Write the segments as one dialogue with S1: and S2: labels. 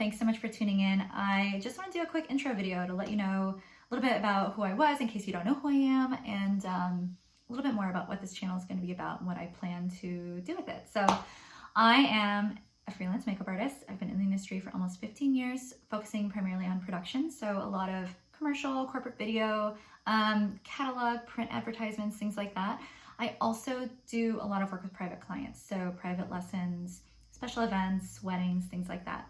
S1: Thanks so much for tuning in. I just want to do a quick intro video to let you know a little bit about who I was in case you don't know who I am, and a little bit more about what this channel is going to be about and what I plan to do with it. So I am a freelance makeup artist. I've been in the industry for almost 15 years, focusing primarily on production. So a lot of commercial, corporate video, catalog, print advertisements, things like that. I also do a lot of work with private clients. So private lessons, special events, weddings, things like that.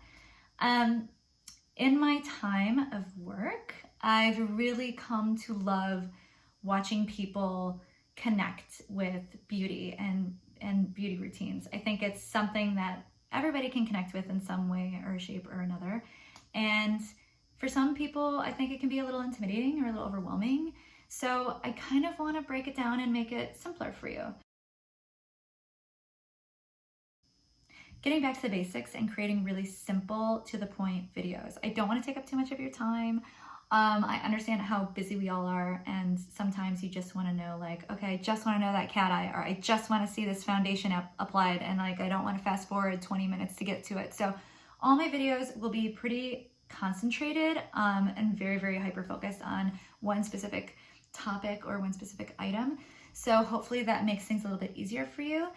S1: In my time of work, I've really come to love watching people connect with beauty and beauty routines. I think it's something that everybody can connect with in some way or shape or another. And for some people, I think it can be a little intimidating or a little overwhelming. So I kind of want to break it down and make it simpler for you. Getting back to the basics and creating really simple, to the point videos. I don't want to take up too much of your time. I understand how busy we all are, and sometimes you just want to know, like, okay, I just want to know that cat eye, or I just want to see this foundation applied, and like I don't want to fast forward 20 minutes to get to it. So all my videos will be pretty concentrated and very, very hyper focused on one specific topic or one specific item. So hopefully that makes things a little bit easier for you.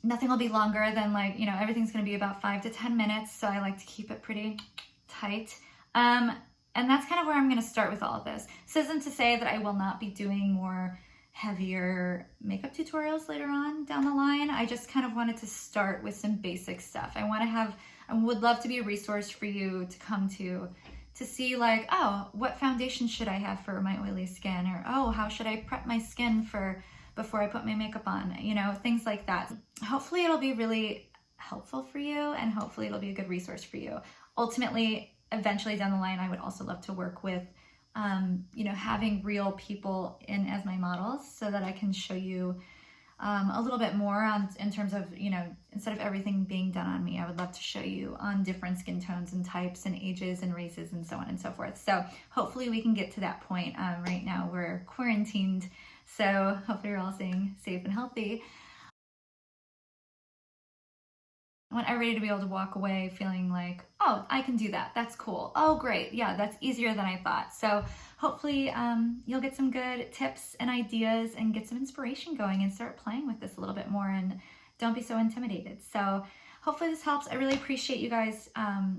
S1: Nothing will be longer than, like, you know, everything's going to be about 5 to 10 minutes. So I like to keep it pretty tight. And that's kind of where I'm going to start with all of this. This isn't to say that I will not be doing more heavier makeup tutorials later on down the line. I just kind of wanted to start with some basic stuff. I would love to be a resource for you to come to see, like, oh, what foundation should I have for my oily skin? Or, oh, how should I prep my skin before I put my makeup on, you know, things like that. Hopefully it'll be really helpful for you, and hopefully it'll be a good resource for you. Ultimately, eventually down the line, I would also love to work with, you know, having real people in as my models so that I can show you a little bit more in terms of, you know, instead of everything being done on me, I would love to show you on different skin tones and types and ages and races and so on and so forth. So hopefully we can get to that point. Right now we're quarantined, so hopefully you're all staying safe and healthy. I want everybody to be able to walk away feeling like, oh, I can do that. That's cool. Oh, great. Yeah, that's easier than I thought. So hopefully you'll get some good tips and ideas and get some inspiration going and start playing with this a little bit more, and don't be so intimidated. So hopefully this helps. I really appreciate you guys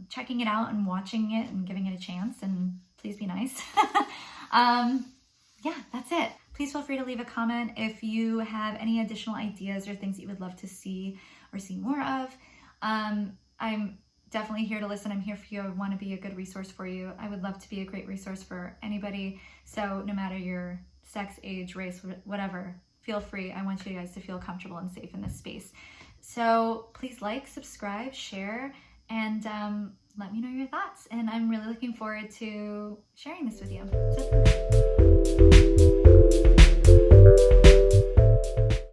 S1: checking it out and watching it and giving it a chance, and please be nice. Yeah, that's it. Please feel free to leave a comment if you have any additional ideas or things that you would love to see or see more of. I'm definitely here to listen. I'm here for you. I want to be a good resource for you. I would love to be a great resource for anybody. So no matter your sex, age, race, whatever, feel free. I want you guys to feel comfortable and safe in this space. So please like, subscribe, share, and let me know your thoughts. And I'm really looking forward to sharing this with you. So